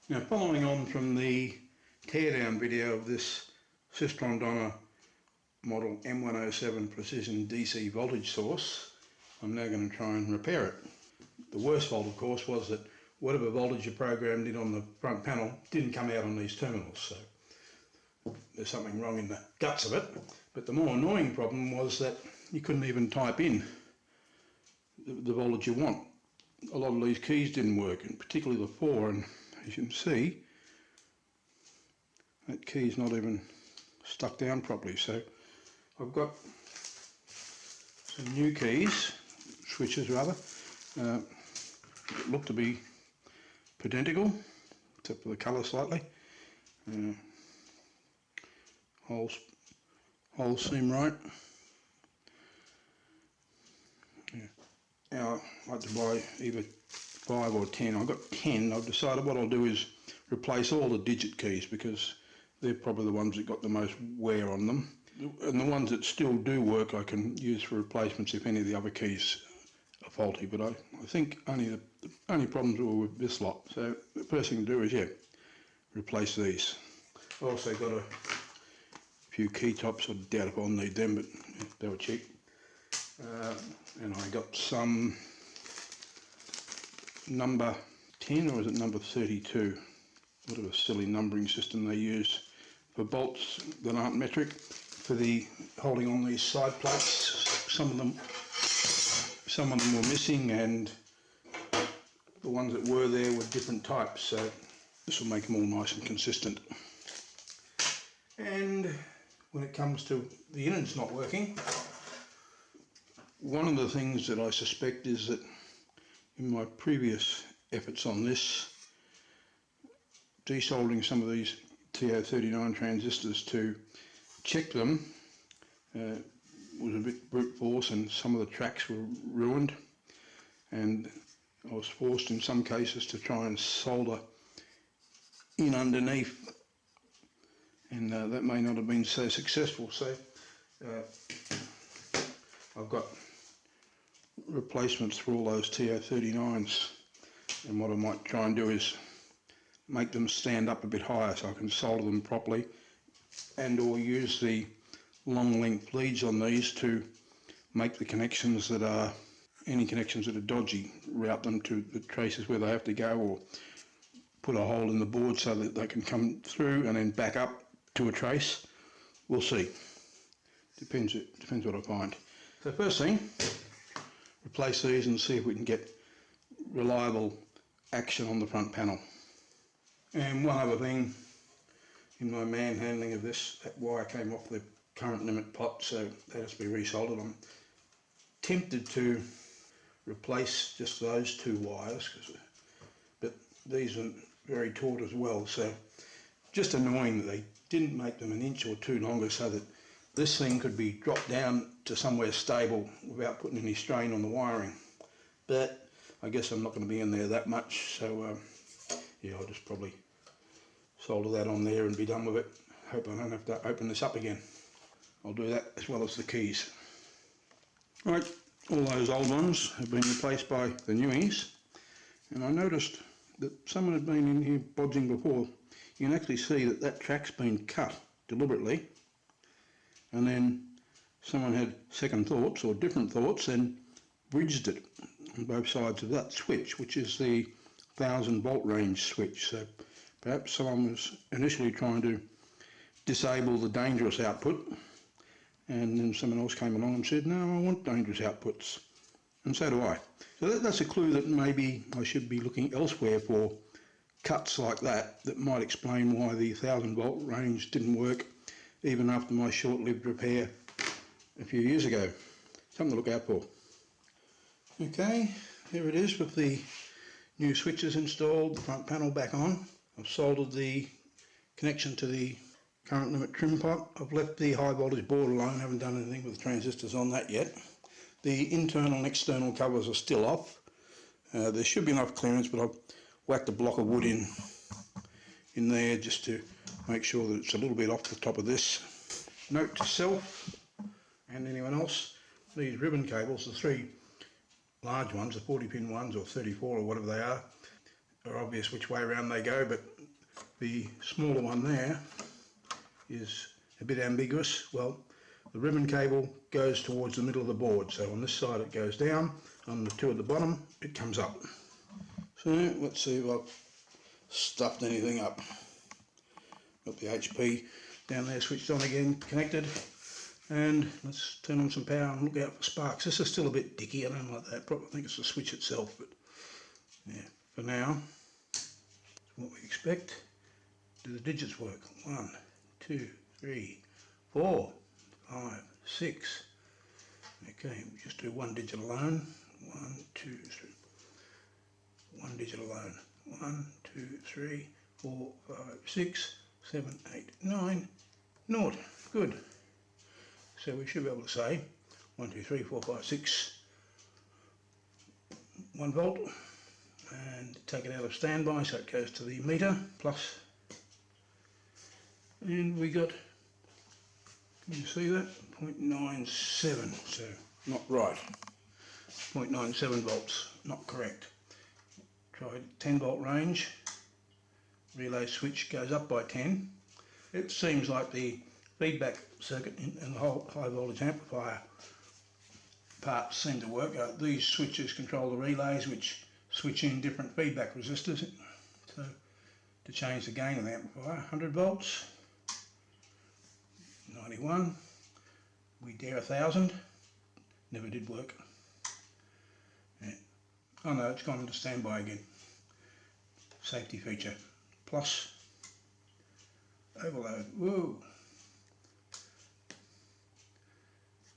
Now, following on from the teardown video of this Systron model M107 precision DC voltage source, I'm now going to try and repair it. The worst fault, of course, was that whatever voltage you programmed in on the front panel didn't come out on these terminals, so there's something wrong in the guts of it. But the more annoying problem was that you couldn't even type in the voltage you want. A lot of these keys didn't work, and particularly the 4, and as you can see, that key's not even stuck down properly. So I've got some new keys, switches rather, that look to be identical, except for the colour slightly. Holes seem right. Yeah. Now I like to buy either 5 or 10. I've got 10. I've decided what I'll do is replace all the digit keys because they're probably the ones that got the most wear on them. And the ones that still do work I can use for replacements if any of the other keys are faulty, but I think the only problems were with this lot. So the first thing to do is, replace these. I also got a few key tops. I doubt if I'll need them, but they were cheap. And I got some number 10, or is it number 32? Whatever silly numbering system they use for bolts that aren't metric, for the holding on these side plates. Some of them were missing, and the ones that were there were different types, so this will make them all nice and consistent. And when it comes to the innards not working, one of the things that I suspect is that in my previous efforts on this, desoldering some of these TO39 transistors to check them was a bit brute force, and some of the tracks were ruined, and I was forced in some cases to try and solder in underneath, and that may not have been so successful. So I've got replacements for all those TO39s, and what I might try and do is make them stand up a bit higher so I can solder them properly, and or use the long length leads on these to make the connections that are, any connections that are dodgy, route them to the traces where they have to go, or put a hole in the board so that they can come through and then back up to a trace. We'll see. Depends what I find. So first thing, replace these and see if we can get reliable action on the front panel. And one other thing, in my manhandling of this, that wire came off the current limit pot, so that has to be resoldered. I'm tempted to replace just those 2 wires, but these are very taut as well, so just annoying that they didn't make them an inch or 2 longer so that this thing could be dropped down to somewhere stable without putting any strain on the wiring. But I guess I'm not going to be in there that much, so I'll just probably solder that on there and be done with it. Hope I don't have to open this up again. I'll do that as well as the keys. Right, all those old ones have been replaced by the newies, and I noticed that someone had been in here bodging before. You can actually see that that track's been cut deliberately, and then someone had second thoughts or different thoughts and bridged it on both sides of that switch, which is the 1000 volt range switch. So perhaps someone was initially trying to disable the dangerous output, and then someone else came along and said, no, I want dangerous outputs, and so do I. So that's a clue that maybe I should be looking elsewhere for cuts like that might explain why the 1000 volt range didn't work even after my short-lived repair a few years ago. Something to look out for. Okay, here it is with the new switches installed, the front panel back on. I've soldered the connection to the current limit trim pot. I've left the high voltage board alone, haven't done anything with the transistors on that yet. The internal and external covers are still off. There should be enough clearance, but I've whacked a block of wood in there just to make sure that it's a little bit off the top of this. Note to self and anyone else, these ribbon cables, the 3 large ones, the 40 pin ones or 34 or whatever they are obvious which way around they go, but The smaller one there is a bit ambiguous. Well, the ribbon cable goes towards the middle of the board, so on this side it goes down, on the two at the bottom it comes up. So let's see if I've stuffed anything up. Got the HP down there switched on again, connected, and let's turn on some power and look out for sparks. This is still a bit dicky, I don't like that. Probably think it's the switch itself, but yeah, for now, it's what we expect. Do the digits work? 1, 2, 3, 4, 5, 6. Okay, we just do one digit alone. 1, 2, 3. One digit alone. 1, 2, 3, 4, 5, 6, 7, 8, 9, 0. Good. So we should be able to say 1, 2, 3, 4, 5, 6, 1 volt, and take it out of standby so it goes to the meter plus, and we got, can you see that? 0.97, so not right. 0.97 volts, not correct. Tried 10 volt range, relay switch goes up by 10. It seems like the feedback circuit and the whole high voltage amplifier parts seem to work. These switches control the relays which switch in different feedback resistors. So to change the gain of the amplifier, 100 volts, 91, we dare 1000, never did work. Yeah. Oh no, it's gone into standby again. Safety feature, plus, overload, whoa.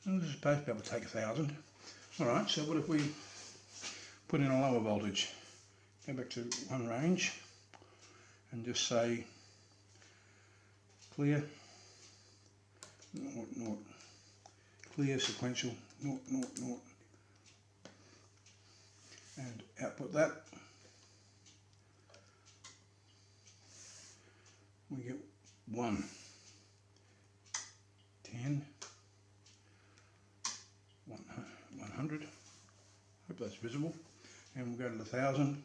Well, this is supposed to be able to take 1000. Alright, so what if we put in a lower voltage? Go back to one range and just say clear, 0, 0, clear sequential, 0, 0, 0, and output that. We get 1, 10, 100, hope that's visible, and we'll go to 1000,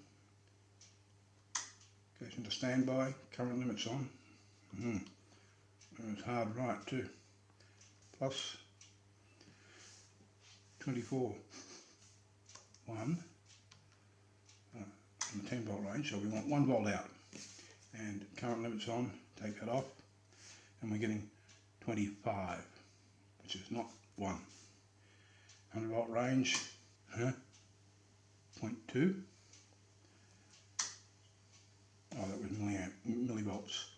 goes into standby, current limit's on, it's hard right too, plus 24, 1, in the 10 volt range, so we want 1 volt out, and current limit's on, take that off, and we're getting 25, which is not 1. 100 volt range, 0.2. Oh, that was millivolts.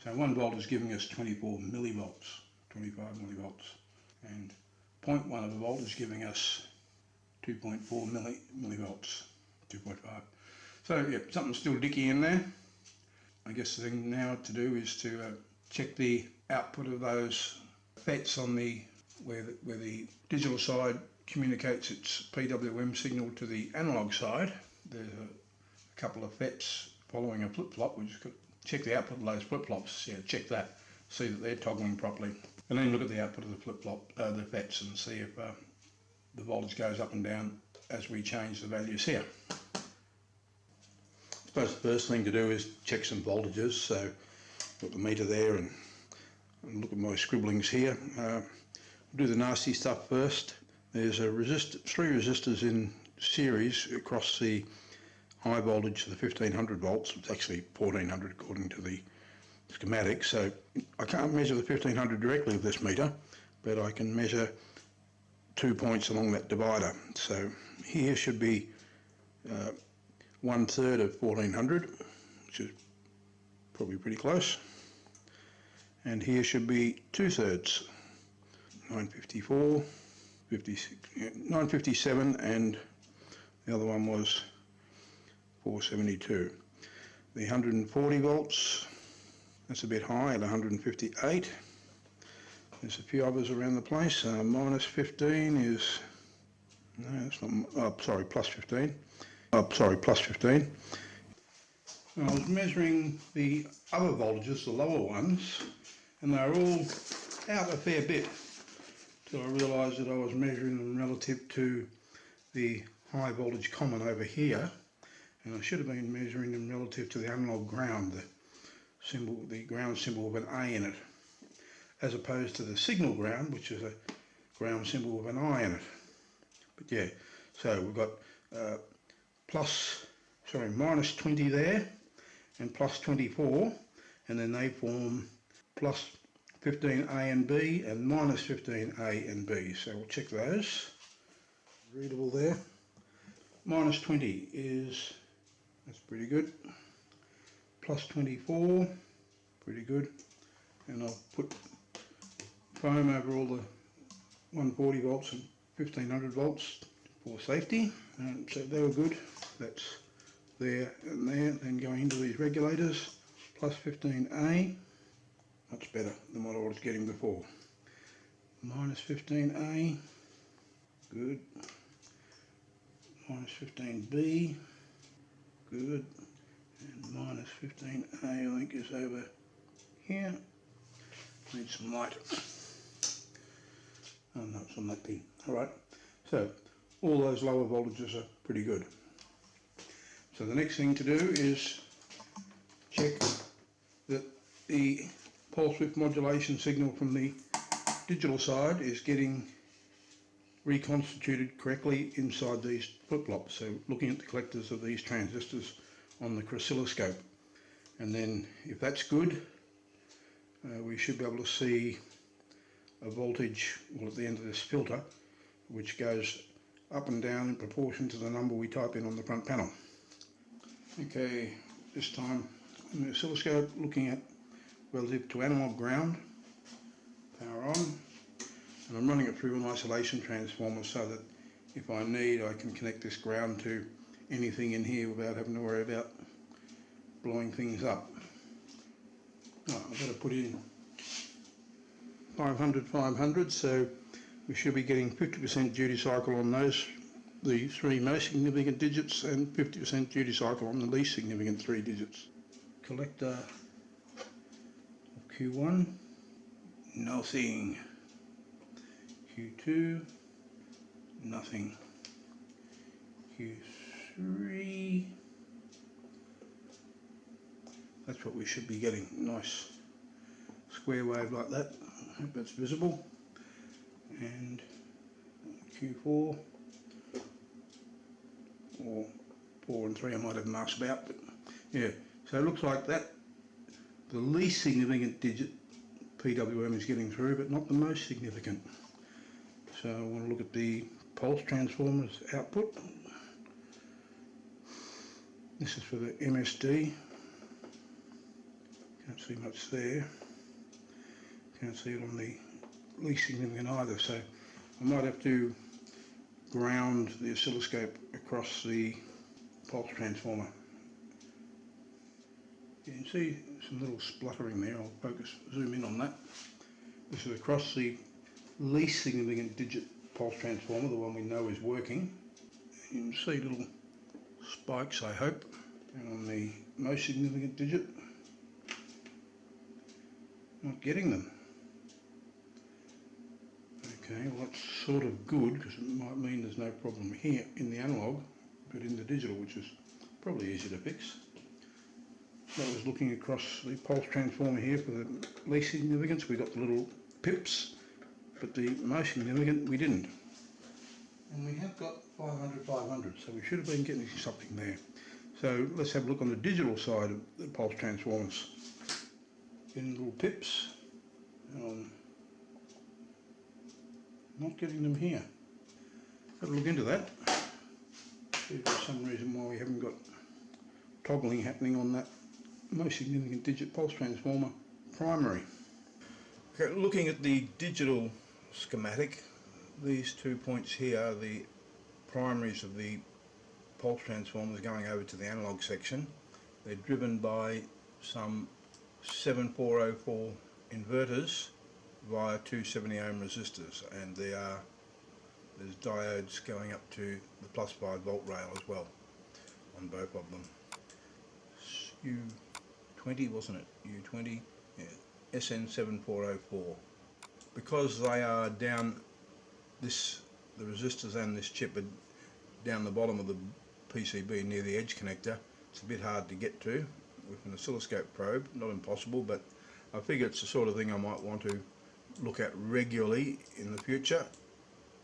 So 1 volt is giving us 24 millivolts, 25 millivolts, and 0.1 of a volt is giving us 2.4 millivolts, 2.5. So yeah, something's still dicky in there. I guess the thing now to do is to check the output of those FETs on the where the digital side communicates its PWM signal to the analog side. There's a couple of FETs following a flip-flop. We just got to check the output of those flip-flops. Yeah, check that, see that they're toggling properly, and then look at the output of the flip-flop, the FETs, and see if the voltage goes up and down as we change the values here. I suppose the first thing to do is check some voltages. So got the meter there, and look at my scribblings here. Do the nasty stuff first. There's a 3 resistors in series across the high voltage to the 1500 volts. It's actually 1400 according to the schematic. So I can't measure the 1500 directly with this meter, but I can measure 2 points along that divider. So here should be 1/3 of 1400, which is probably pretty close. And here should be 2/3, 954, 56, 957, and the other one was 472. The 140 volts, that's a bit high at 158. There's a few others around the place. Minus 15 is, no, that's not, oh, sorry, plus 15. Oh, sorry, plus 15. I was measuring the other voltages, the lower ones, and they were all out a fair bit till I realised that I was measuring them relative to the high voltage common over here, and I should have been measuring them relative to the analog ground, symbol, the ground symbol with an A in it, as opposed to the signal ground, which is a ground symbol with an I in it. But yeah, so we've got minus 20 there and plus 24, and then they form plus 15A and B and minus 15A and B. So we'll check those. Readable there. Minus 20 is, that's pretty good. Plus 24, pretty good. And I'll put foam over all the 140 volts and 1500 volts for safety. So they were good. That's there and there. Then going into these regulators, plus 15A, much better than what I was getting before. Minus 15A, good. Minus 15B, good. And minus 15A I think is over here. Need some light. Oh no, it's on that pin. Alright, so all those lower voltages are pretty good. So the next thing to do is check that the pulse width modulation signal from the digital side is getting reconstituted correctly inside these flip-flops. So looking at the collectors of these transistors on the oscilloscope, and then if that's good, we should be able to see a voltage, well, at the end of this filter, which goes up and down in proportion to the number we type in on the front panel. Okay, this time on the oscilloscope, looking at relative to analog ground, power on, and I'm running it through an isolation transformer so that if I need, I can connect this ground to anything in here without having to worry about blowing things up. Right, I've got to put in 500, so we should be getting 50% duty cycle on those, the three most significant digits, and 50% duty cycle on the least significant three digits. Collector Q1, nothing. Q2, nothing. Q3, that's what we should be getting, nice square wave like that. I hope that's visible. And Q4, or 4 and 3 I might have masked out, but yeah, so it looks like that the least significant digit PWM is getting through, but not the most significant. So I want to look at the pulse transformer's output. This is for the MSD. Can't see much there. Can't see it on the least significant either, so I might have to ground the oscilloscope across the pulse transformer. You can see some little spluttering there. I'll zoom in on that. This is across the least significant digit pulse transformer, the one we know is working. You can see little spikes, I hope. And on the most significant digit, not getting them. Okay, well that's sort of good, because it might mean there's no problem here in the analog, but in the digital, which is probably easy to fix. That was looking across the pulse transformer here for the least significance. We got the little pips, but the most significant we didn't. And we have got 500, so we should have been getting something there. So let's have a look on the digital side of the pulse transformers. Getting little pips. Not getting them here. Have a look into that. See if there's some reason why we haven't got toggling happening on that most significant digit pulse transformer primary. Okay, looking at the digital schematic, these 2 points here are the primaries of the pulse transformers going over to the analog section. They're driven by some 7404 inverters via 270 ohm resistors, and there's diodes going up to the plus 5 volt rail as well on both of them. U20, wasn't it? U20, yeah. SN7404. Because they are down the resistors and this chip are down the bottom of the PCB near the edge connector, it's a bit hard to get to. with an oscilloscope probe. Not impossible, but I figure it's the sort of thing I might want to look at regularly in the future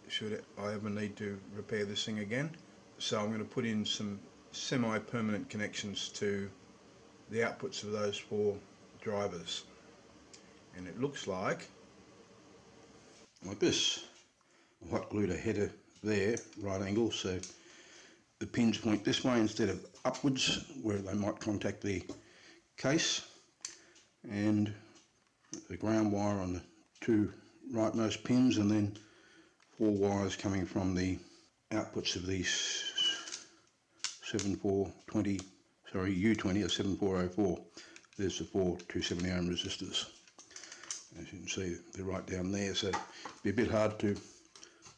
should I ever need to repair this thing again. So I'm going to put in some semi-permanent connections to the outputs of those 4 drivers, and it looks like this. I've hot glued a header there, right angle, so the pins point this way instead of upwards where they might contact the case, and the ground wire on the 2 rightmost pins, and then 4 wires coming from the outputs of these U20 or 7404. There's the 4 270 ohm resistors. As you can see, they're right down there, so it'd be a bit hard to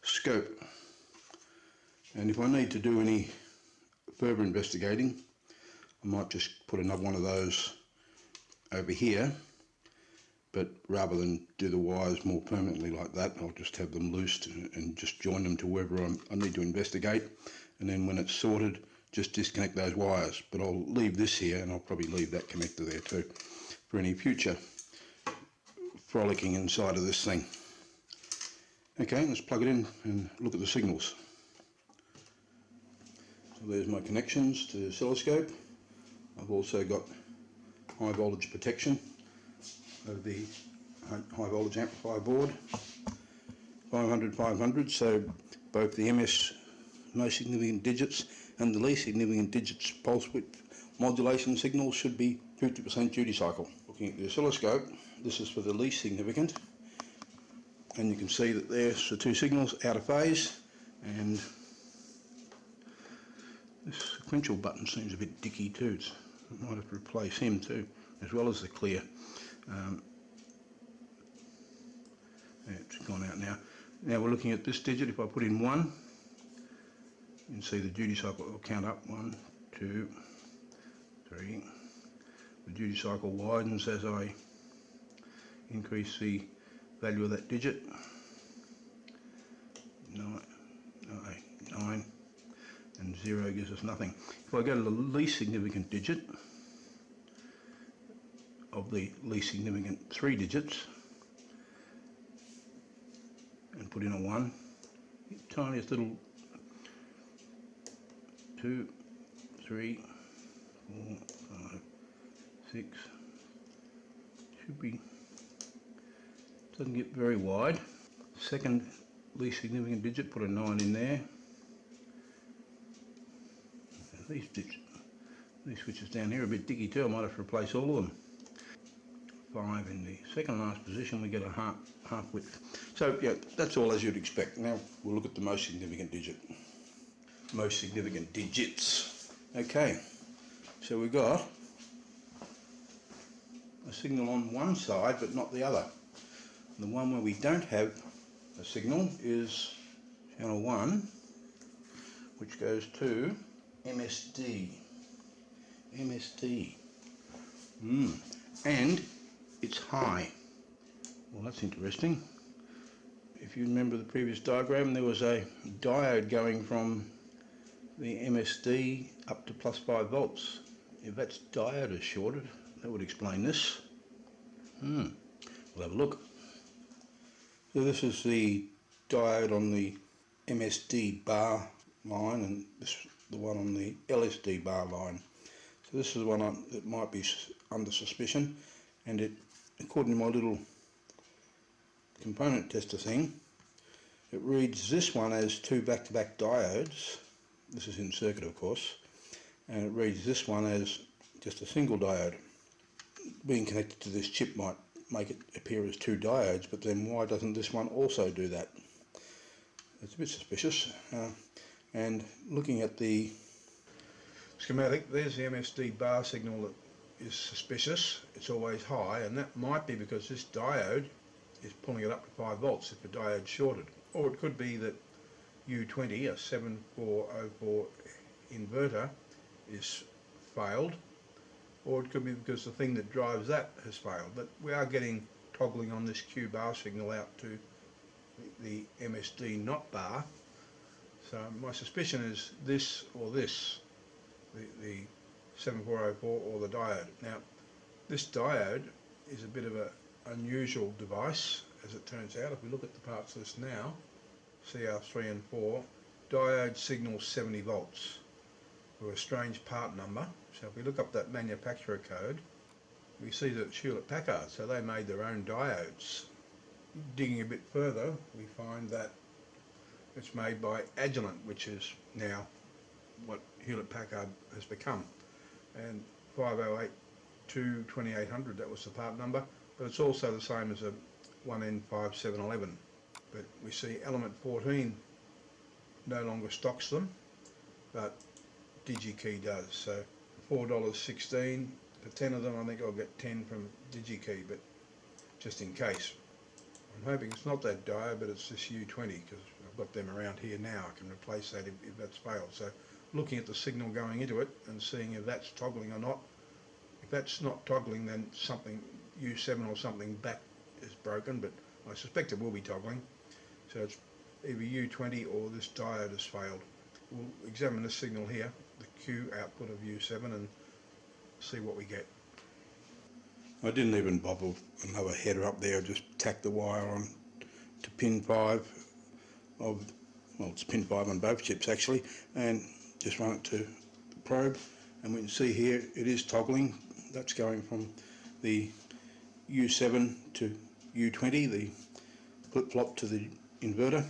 scope. And if I need to do any further investigating, I might just put another one of those over here, but rather than do the wires more permanently like that, I'll just have them loosed and just join them to wherever I need to investigate, and then when it's sorted, just disconnect those wires. But I'll leave this here, and I'll probably leave that connector there too for any future frolicking inside of this thing. Okay, let's plug it in and look at the signals. So there's my connections to the oscilloscope. I've also got high voltage protection of the high voltage amplifier board, 500, so both the MS most significant digits and the least significant digits pulse width modulation signals should be 50% duty cycle. Looking at the oscilloscope, this is for the least significant, and you can see that there's the 2 signals out of phase, and this sequential button seems a bit dicky too. I might have to replace him too, as well as the clear. It's gone out now. Now we're looking at this digit. If I put in 1, you can see the duty cycle will count up. 1, 2, 3. The duty cycle widens as I increase the value of that digit. 9, and 0 gives us nothing. If I go to the least significant digit of the least significant 3 digits and put in a 1, tiniest little 2, 3, 4, 5, 6, should be, doesn't get very wide. Second least significant digit, put a 9 in there. These switches down here are a bit dicky too, I might have to replace all of them. 5 in the second last position, we get a half width. So yeah, that's all as you'd expect. Now we'll look at the most significant digit. Most significant digits. Okay, so we've got a signal on one side but not the other. The one where we don't have a signal is channel 1, which goes to MSD. And it's high. Well, that's interesting. If you remember the previous diagram, there was a diode going from the MSD up to plus 5 volts. If that diode is shorted, that would explain this. We'll have a look. So this is the diode on the MSD bar line, and this is the one on the LSD bar line. So this is the one that might be under suspicion, and it, according to my little component tester thing, it reads this one as 2 back-to-back diodes. This is in circuit, of course, and it reads this one as just a single diode. Being connected to this chip might make it appear as 2 diodes, but then why doesn't this one also do that? It's a bit suspicious. And looking at the schematic, there's the MSD bar signal that is suspicious. It's always high, and that might be because this diode is pulling it up to 5 volts if the diode's shorted. Or it could be that U20, a 7404 inverter, is failed, or it could be because the thing that drives that has failed. But we are getting toggling on this Q bar signal out to the MSD not bar. So my suspicion is this or this, the 7404 or the diode. Now this diode is a bit of an unusual device, as it turns out. If we look at the parts list now, CR3 and 4, diode signals 70 volts for a strange part number. So if we look up that manufacturer code, we see that it's Hewlett-Packard, so they made their own diodes. Digging a bit further, we find that it's made by Agilent, which is now what Hewlett-Packard has become. And 5082-2800, that was the part number, but it's also the same as a 1N5711. But we see Element 14 no longer stocks them, but DigiKey does. So $4.16 for 10 of them. I think I'll get 10 from DigiKey, but just in case. I'm hoping it's not that diode, but it's this U20, because I've got them around here now. I can replace that if that's failed. So looking at the signal going into it and seeing if that's toggling or not. If that's not toggling, then something U7 or something back is broken, but I suspect it will be toggling. So it's either U20 or this diode has failed. We'll examine this signal here, the Q output of U7, and see what we get. I didn't even bother another header up there, I just tacked the wire on to pin 5 of, well, it's pin 5 on both chips actually, and just run it to the probe, and we can see here it is toggling. That's going from the U7 to U20, the flip-flop to the inverter,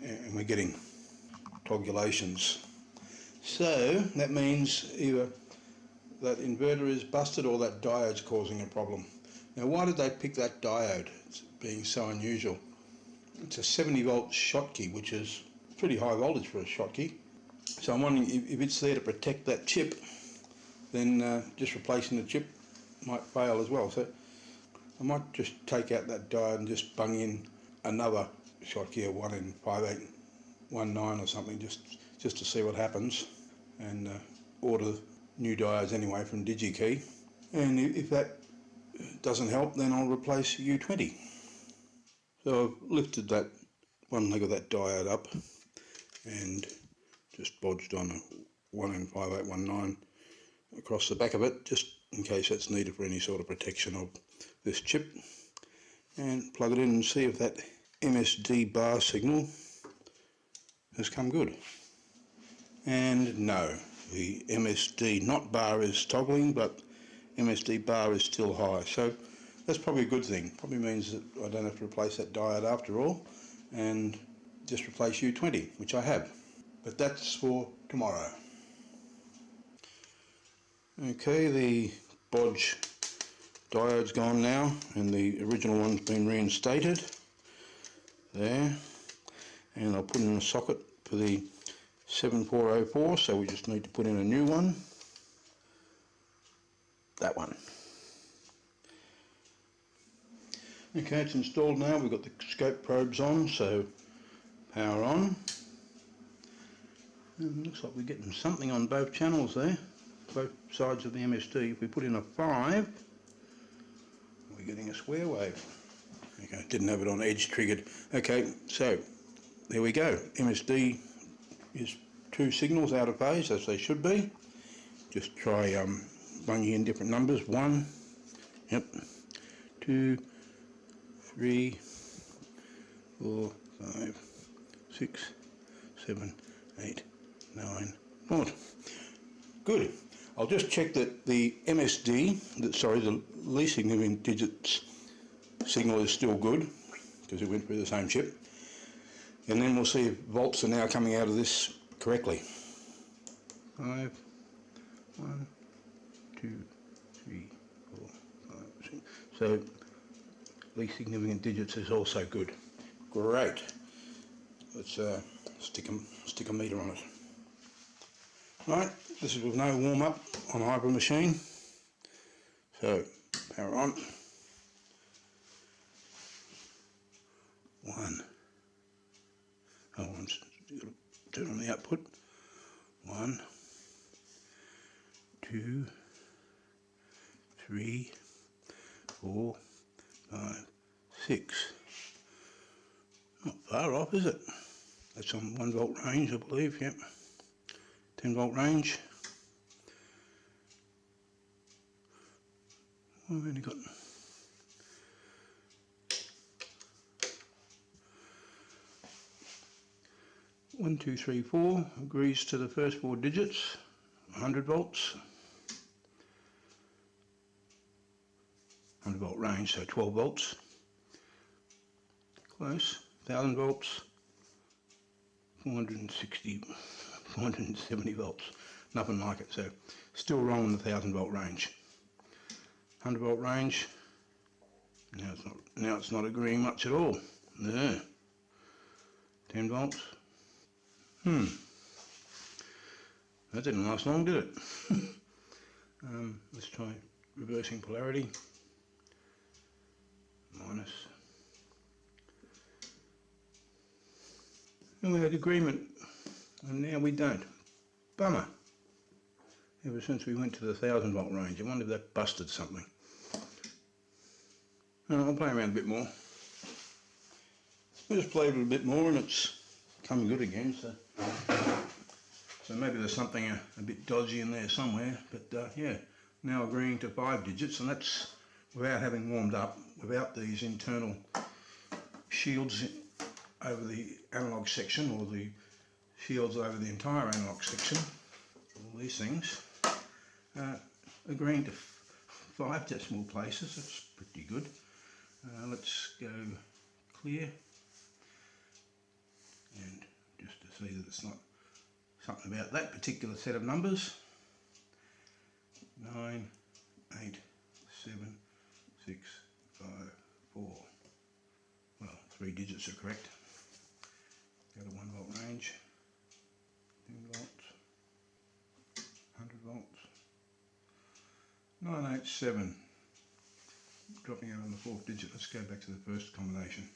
and we're getting toggulations. So that means either that inverter is busted or that diode's causing a problem. Now why did they pick that diode? It's being so unusual. It's a 70 volt Schottky, which is pretty high voltage for a Schottky. So I'm wondering if it's there to protect that chip, then just replacing the chip might fail as well. So I might just take out that diode and just bung in another Schottky, a 1N5819 or something, just to see what happens, and order new diodes anyway from DigiKey. And if that doesn't help, then I'll replace U20. So I've lifted that one leg of that diode up and just bodged on a 1N5819 across the back of it, just in case that's needed for any sort of protection of this chip, and plug it in and see if that MSD bar signal has come good. And no, the MSD not bar is toggling, but MSD bar is still high, so that's probably a good thing. Probably means that I don't have to replace that diode after all, and just replace U20, which I have. But that's for tomorrow. Okay, the bodge diode's gone now, and the original one's been reinstated there, and I'll put in a socket for the 7404, so we just need to put in a new one, that one. Okay, it's installed now. We've got the scope probes on, so power on, and looks like we're getting something on both channels there, both sides of the MSD. If we put in a 5, we're getting a square wave. Okay, didn't have it on edge triggered. Okay, so there we go. MSD is 2 signals out of phase, as they should be. Just try bunging in different numbers. 1, yep, 2, 3, 4, 5, 6, 7, 8, 9, 10. Good. I'll just check that the MSD, the least significant digits signal is still good, because it went through the same chip. And then we'll see if volts are now coming out of this correctly. 5, 1, 2, 3, 4, 5, 6. So least significant digits is also good. Great. Let's stick a meter on it. Right, this is with no warm up on Hyper Machine. So power on. 1. Oh, I'm just going to turn on the output. 1, 2, 3, 4, 5, 6. Not far off, is it? That's on 1 volt range, I believe. Yep. 10 volt range. I've only got 1, 2, 3, 4 agrees to the first 4 digits, 100 volts, 100 volt range, so 12 volts, close, 1000 volts, 460, 470 volts, nothing like it, so still wrong in the 1000 volt range. 100 volt range, now it's not agreeing much at all. There, 10 volts. That didn't last long, did it? Let's try reversing polarity. Minus. And we had agreement, and now we don't. Bummer. Ever since we went to the 1000 volt range, I wonder if that busted something. I'll play around a bit more. I just played a little bit more and it's come good again, so maybe there's something a bit dodgy in there somewhere, but yeah, now agreeing to 5 digits, and that's without having warmed up, without these internal shields over the analog section, or the shields over the entire analog section, all these things, agreeing to 5 decimal places. That's pretty good. Let's go clear, and just to see that it's not something about that particular set of numbers. 9, 8, 7, 6, 5, 4. Well, 3 digits are correct. Go to 1 volt range, 10 volts, 100 volts, 987. Dropping out on the 4th digit. Let's go back to the first combination.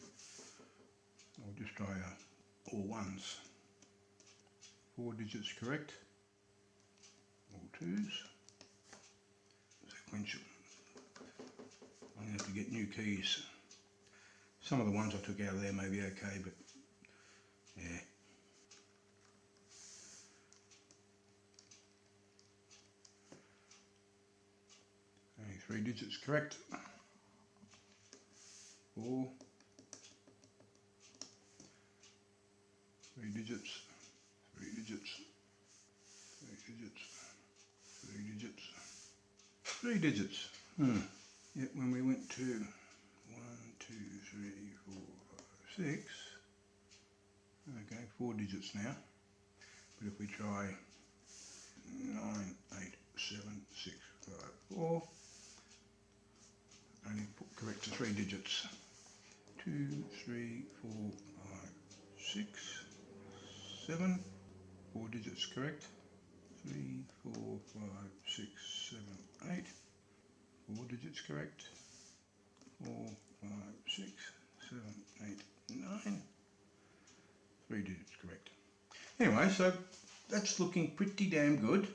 I'll just try all ones. 4 digits correct, all 2s, sequential. I'm going to have to get new keys. Some of the ones I took out of there may be okay, but yeah. Only 3 digits correct. 4, 3 digits, 3 digits, 3 digits, 3 digits, 3 digits. Yet when we went to 1, 2, 3, 4, 5, 6, okay, 4 digits now. But if we try 9, 8, 7, 6, 5, 4, only correct to 3 digits. 2, 3, 4, 5, 6, 7, 4 digits correct. 3, 4, 5, 6, 7, 8, 4 digits correct. 4, 5, 6, 7, 8, 9, 3 digits correct. Anyway, so that's looking pretty damn good,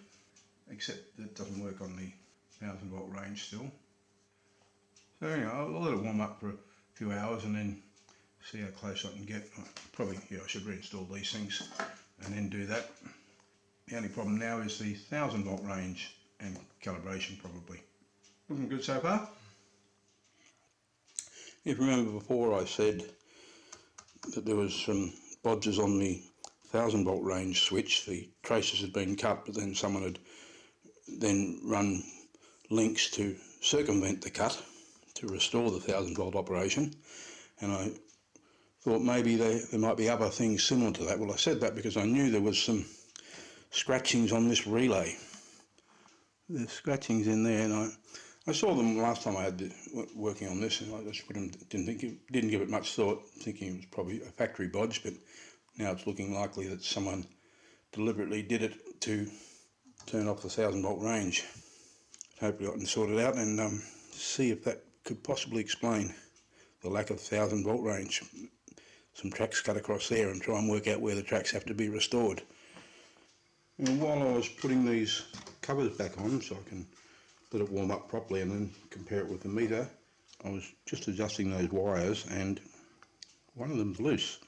except that it doesn't work on the 1000 volt range still. So anyway, I'll let it warm up for a few hours and then see how close I can get. Probably, yeah, I should reinstall these things and then do that. The only problem now is the 1000 volt range and calibration probably. Looking good so far. If you remember before, I said that there was some bodges on the 1000 volt range switch. The traces had been cut, but then someone had then run links to circumvent the cut to restore the 1000 volt operation, and I thought maybe there might be other things similar to that. Well, I said that because I knew there was some scratchings on this relay. There's scratchings in there, and I saw them last time I had working on this, and I just didn't give it much thought, thinking it was probably a factory bodge, but now it's looking likely that someone deliberately did it to turn off the 1000 volt range. Hopefully I can sort it out and see if that could possibly explain the lack of 1000 volt range. Some tracks cut across there, and try and work out where the tracks have to be restored. And while I was putting these covers back on so I can let it warm up properly and then compare it with the meter, I was just adjusting those wires and one of them's loose.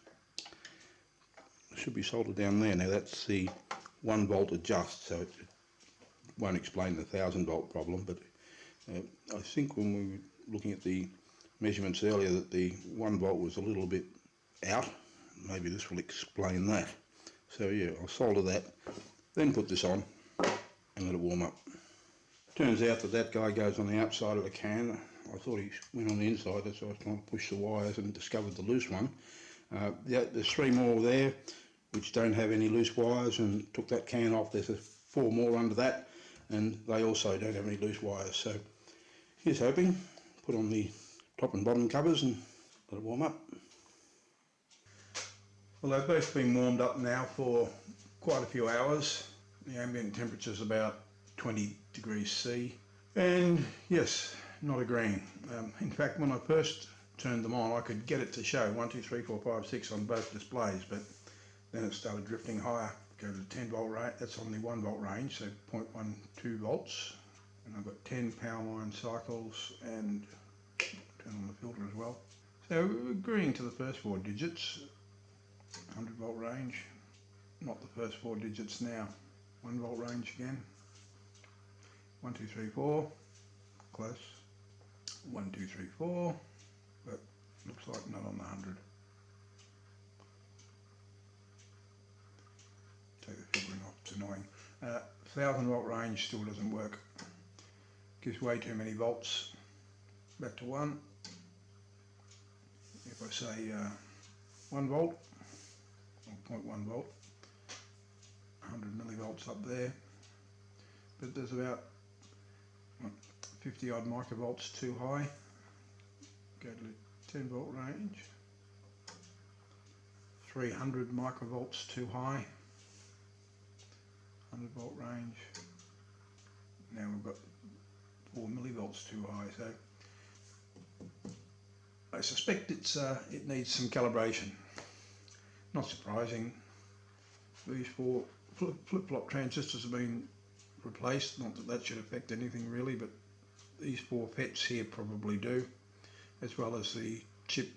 It should be soldered down there. Now that's the 1 volt adjust, so it won't explain the 1000 volt problem, but I think when we were looking at the measurements earlier that the 1 volt was a little bit out. Maybe this will explain that. So yeah, I'll solder that, then put this on and let it warm up. Turns out that that guy goes on the outside of the can. I thought he went on the inside, that's why I was trying to push the wires and discovered the loose one. Yeah, there's 3 more there which don't have any loose wires, and took that can off. There's 4 more under that and they also don't have any loose wires. So here's hoping. Put on the top and bottom covers and let it warm up. Well, they've both been warmed up now for quite a few hours. The ambient temperature is about 20 degrees C, and yes, not agreeing. In fact, when I first turned them on, I could get it to show 1, 2, 3, 4, 5, 6 on both displays, but then it started drifting higher. Go to the 10 volt range, that's on the 1 volt range, so 0.12 volts, and I've got 10 power line cycles, and turn on the filter as well. So agreeing to the first 4 digits, 100 volt range, not the first 4 digits now. 1 volt range again. 1, 2, 3, 4, close. 1, 2, 3, 4, but looks like not on the 100. Take the filtering off, it's annoying. 1000 volt range still doesn't work. Gives way too many volts. Back to 1. If I say 1 volt, or 0.1 volt, 100 millivolts up there, but there's about 50 odd microvolts too high. Go to the 10 volt range, 300 microvolts too high, 100 volt range, now we've got 4 millivolts too high, so I suspect it needs some calibration. Not surprising. These 4 flip-flop transistors have been replaced, not that that should affect anything really, but these 4 FETs here probably do, as well as the chip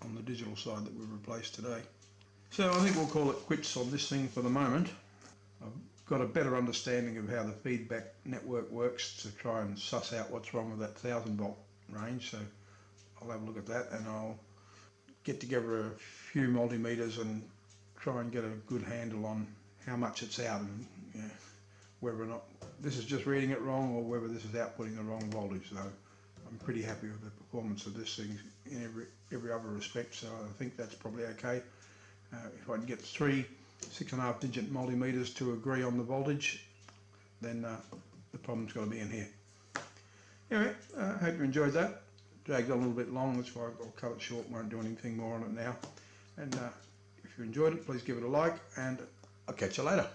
on the digital side that we replaced today. So I think we'll call it quits on this thing for the moment. I've got a better understanding of how the feedback network works to try and suss out what's wrong with that 1000 volt range, so I'll have a look at that, and I'll get together a few multimeters and try and get a good handle on how much it's out, and whether or not this is just reading it wrong or whether this is outputting the wrong voltage. So I'm pretty happy with the performance of this thing in every other respect, so I think that's probably okay. If I can get 3 6.5 digit multimeters to agree on the voltage, then the problem's got to be in here. Anyway, I hope you enjoyed that. Dragged on a little bit long, that's why I'll cut it short, won't do anything more on it now. And if you enjoyed it, please give it a like, and I'll catch you later.